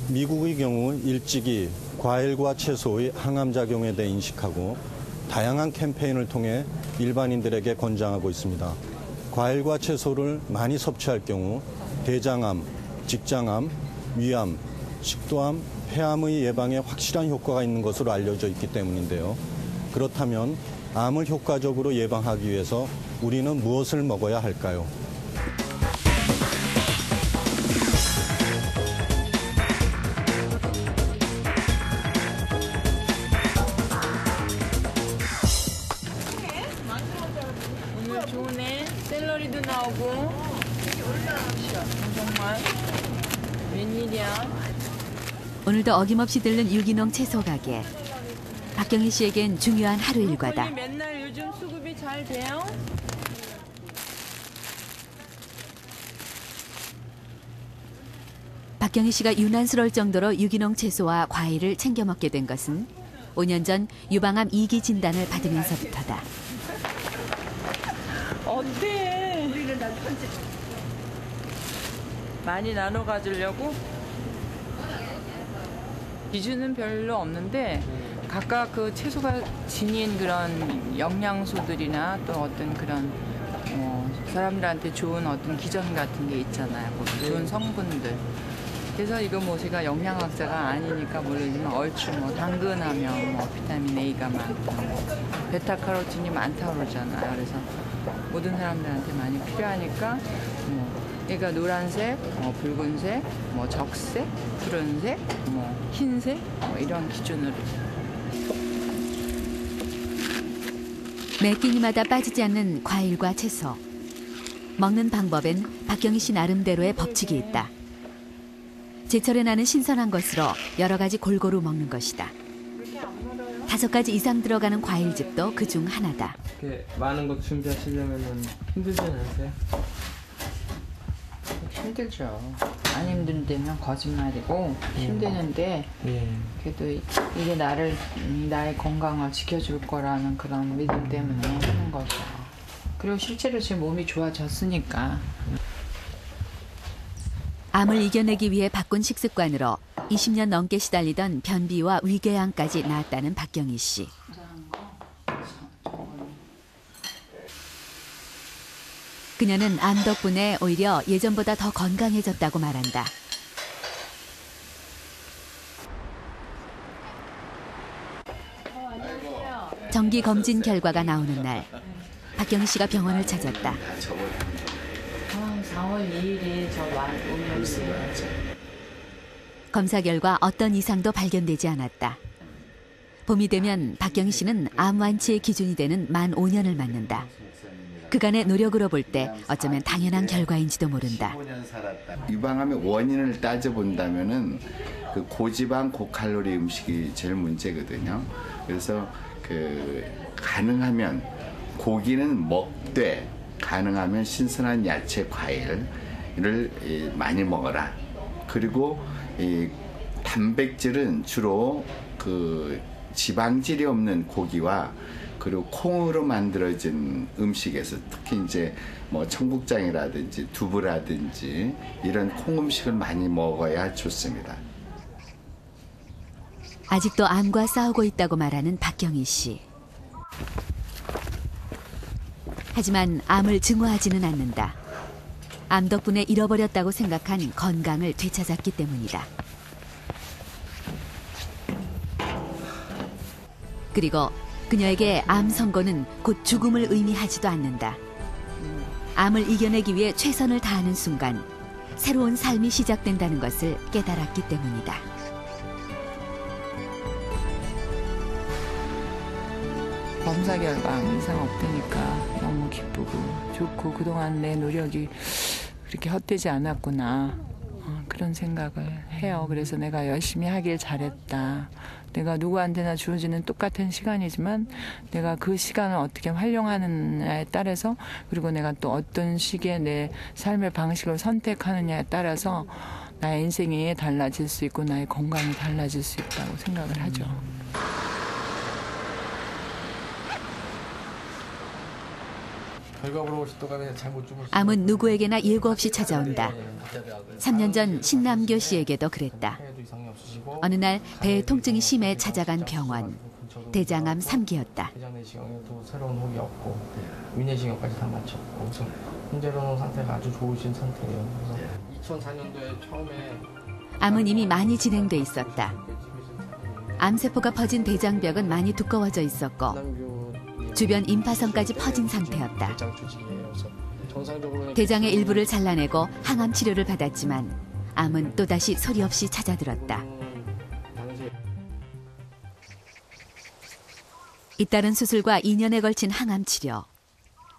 미국의 경우 일찍이 과일과 채소의 항암작용에 대해 인식하고 다양한 캠페인을 통해 일반인들에게 권장하고 있습니다. 과일과 채소를 많이 섭취할 경우 대장암, 직장암, 위암, 식도암, 폐암의 예방에 확실한 효과가 있는 것으로 알려져 있기 때문인데요. 그렇다면 암을 효과적으로 예방하기 위해서 우리는 무엇을 먹어야 할까요? 오늘 좋네. 샐러리도 나오고. 정말 웬일이야. 오늘도 어김없이 들른 유기농 채소 가게. 박경희 씨에겐 중요한 하루 일과다. 맨날 요즘 수급이 잘 돼요? 박경희 씨가 유난스러울 정도로 유기농 채소와 과일을 챙겨 먹게 된 것은 5년 전 유방암 2기 진단을 받으면서부터다. 어때? 많이 나눠 가지려고? 기준은 별로 없는데 각각 그 채소가 지닌 그런 영양소들이나 또 어떤 그런 사람들한테 좋은 어떤 기전 같은 게 있잖아요. 뭐 좋은 성분들. 그래서 이거 뭐 제가 영양학자가 아니니까 모르지만 얼추 뭐 당근하면 뭐 비타민 A가 많다, 뭐 베타카로틴이 많다고 그러잖아요. 그래서 모든 사람들한테 많이 필요하니까 뭐 얘가 노란색, 붉은색, 뭐 적색, 푸른색, 뭐 흰색 뭐 이런 기준으로. 매 끼니마다 빠지지 않는 과일과 채소. 먹는 방법엔 박경희 씨 나름대로의 법칙이 있다. 제철에 나는 신선한 것으로 여러 가지 골고루 먹는 것이다. 5가지 이상 들어가는 과일즙도 그중 하나다. 이렇게 많은 것 준비하시려면 힘들지 않으세요? 힘들죠. 안 힘든데면 거짓말이고 힘드는데 그래도 이게 나의 건강을 지켜줄 거라는 그런 믿음 때문에 하는 거죠. 그리고 실제로 제 몸이 좋아졌으니까. 암을 이겨내기 위해 바꾼 식습관으로 20년 넘게 시달리던 변비와 위궤양까지 나았다는 박경희 씨. 그녀는 암 덕분에 오히려 예전보다 더 건강해졌다고 말한다. 정기 검진 결과가 나오는 날, 박경희 씨가 병원을 찾았다. 4월 2일이 저 오면서 검사 결과 어떤 이상도 발견되지 않았다. 봄이 되면 박경희 씨는 암 완치의 기준이 되는 만 5년을 맞는다. 그간의 노력으로 볼 때 어쩌면 당연한 결과인지도 모른다. 유방암의 원인을 따져본다면은 그 고지방 고칼로리 음식이 제일 문제거든요. 그래서 가능하면 고기는 먹되 가능하면 신선한 야채 과일을 많이 먹어라. 그리고 이 단백질은 주로 그 지방질이 없는 고기와 그리고 콩으로 만들어진 음식에서 특히 이제 뭐 청국장이라든지 두부라든지 이런 콩 음식을 많이 먹어야 좋습니다. 아직도 암과 싸우고 있다고 말하는 박경희 씨. 하지만 암을 증오하지는 않는다. 암 덕분에 잃어버렸다고 생각한 건강을 되찾았기 때문이다. 그리고 그녀에게 암 선고는 곧 죽음을 의미하지도 않는다. 암을 이겨내기 위해 최선을 다하는 순간 새로운 삶이 시작된다는 것을 깨달았기 때문이다. 검사 결과 아무 이상 없다니까 너무 기쁘고 좋고 그동안 내 노력이 그렇게 헛되지 않았구나 그런 생각을 해요. 그래서 내가 열심히 하길 잘했다. 내가 누구한테나 주어지는 똑같은 시간이지만 내가 그 시간을 어떻게 활용하느냐에 따라서 그리고 내가 또 어떤 식의 내 삶의 방식을 선택하느냐에 따라서 나의 인생이 달라질 수 있고 나의 건강이 달라질 수 있다고 생각을 하죠. 암은 누구에게나 예고 없이 찾아온다. 3년 전 신남교 씨에게도 그랬다. 어느 날 배의 통증이 심해 찾아간 병원. 대장암 3기였다. 대장 내시경에도 새로운 혹이 없고 위내시경까지 다 마쳤고 그래서 현재로는 상태가 아주 좋으신 상태예요. 그래서 2004년도에 처음에 암은 이미 많이 진행돼 있었다. 암세포가 퍼진 대장벽은 많이 두꺼워져 있었고 주변 임파선까지 퍼진 상태였다. 대장의 일부를 잘라내고 항암 치료를 받았지만 암은 또다시 소리 없이 찾아들었다. 잇따른 수술과 2년에 걸친 항암 치료.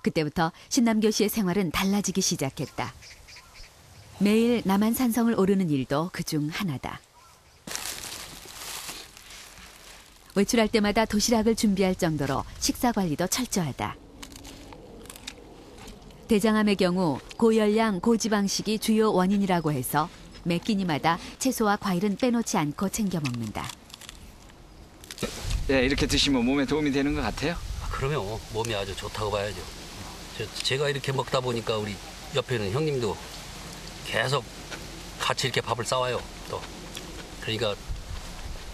그때부터 신남교 씨의 생활은 달라지기 시작했다. 매일 남한산성을 오르는 일도 그중 하나다. 외출할 때마다 도시락을 준비할 정도로 식사 관리도 철저하다. 대장암의 경우 고열량, 고지방식이 주요 원인이라고 해서 매 끼니마다 채소와 과일은 빼놓지 않고 챙겨 먹는다. 네, 이렇게 드시면 몸에 도움이 되는 것 같아요? 그러면 몸이 아주 좋다고 봐야죠. 제가 이렇게 먹다 보니까 우리 옆에 있는 형님도 계속 같이 이렇게 밥을 싸와요. 또 그러니까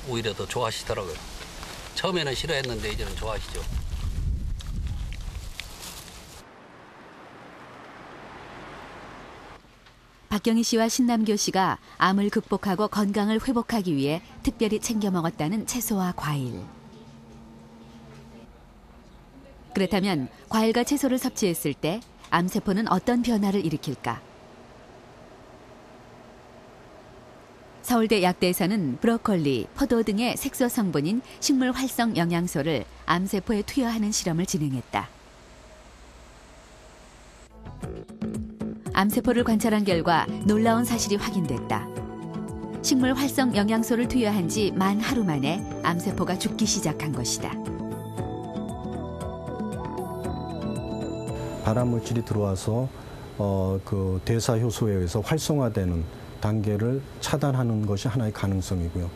오히려 더 좋아하시더라고요. 처음에는 싫어했는데 이제는 좋아하시죠. 박경희 씨와 신남교 씨가 암을 극복하고 건강을 회복하기 위해 특별히 챙겨 먹었다는 채소와 과일. 그렇다면 과일과 채소를 섭취했을 때 암세포는 어떤 변화를 일으킬까? 서울대 약대에서는 브로콜리, 포도 등의 색소 성분인 식물 활성 영양소를 암세포에 투여하는 실험을 진행했다. 암세포를 관찰한 결과 놀라운 사실이 확인됐다. 식물 활성 영양소를 투여한 지 만 하루 만에 암세포가 죽기 시작한 것이다. 발암물질이 들어와서 그 대사 효소에 의해서 활성화되는 단계를 차단하는 것이 하나의 가능성이고요.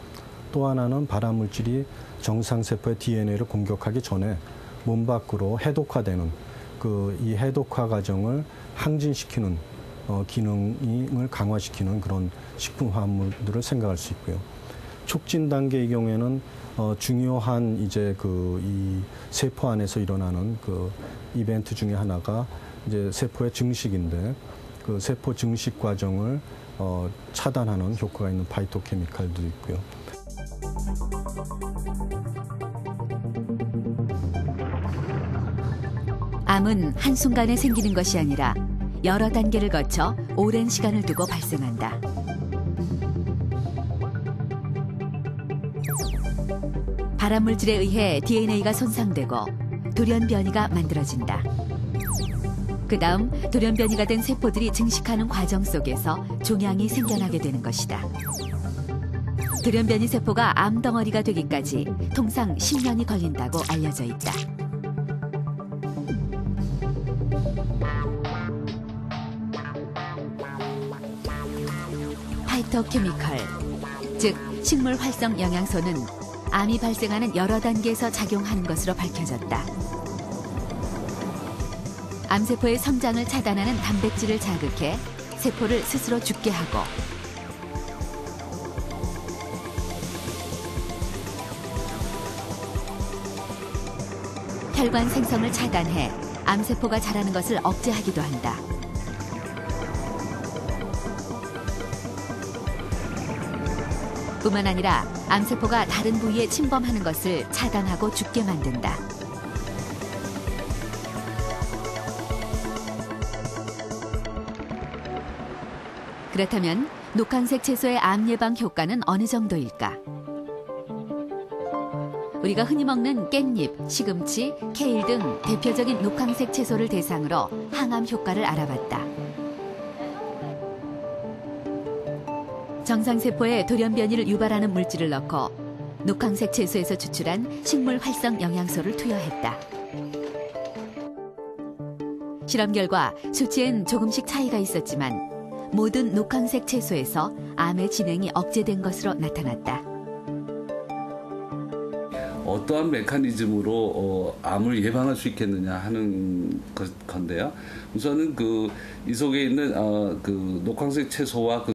또 하나는 발암물질이 정상세포의 DNA를 공격하기 전에 몸 밖으로 해독화되는 이 해독화 과정을 항진시키는 기능을 강화시키는 그런 식품화합물들을 생각할 수 있고요. 촉진 단계의 경우에는 중요한 이제 이 세포 안에서 일어나는 그 이벤트 중에 하나가 이제 세포의 증식인데 그 세포 증식 과정을 차단하는 효과가 있는 파이토케미칼도 있고요. 암은 한순간에 생기는 것이 아니라 여러 단계를 거쳐 오랜 시간을 두고 발생한다. 발암물질에 의해 DNA가 손상되고 돌연변이가 만들어진다. 그 다음 돌연변이가 된 세포들이 증식하는 과정 속에서 종양이 생겨나게 되는 것이다. 돌연변이 세포가 암덩어리가 되기까지 통상 10년이 걸린다고 알려져 있다. 파이토케미컬, 즉 식물 활성 영양소는 암이 발생하는 여러 단계에서 작용하는 것으로 밝혀졌다. 암세포의 성장을 차단하는 단백질을 자극해 세포를 스스로 죽게 하고 혈관 생성을 차단해 암세포가 자라는 것을 억제하기도 한다. 뿐만 아니라 암세포가 다른 부위에 침범하는 것을 차단하고 죽게 만든다. 그렇다면 녹황색 채소의 암 예방 효과는 어느 정도일까? 우리가 흔히 먹는 깻잎, 시금치, 케일 등 대표적인 녹황색 채소를 대상으로 항암 효과를 알아봤다. 정상세포에 돌연변이를 유발하는 물질을 넣고 녹황색 채소에서 추출한 식물 활성 영양소를 투여했다. 실험 결과 수치엔 조금씩 차이가 있었지만 모든 녹황색 채소에서 암의 진행이 억제된 것으로 나타났다. 어떠한 메커니즘으로 암을 예방할 수 있겠느냐 하는 건데요. 우선은 이 속에 있는 그 녹황색 채소와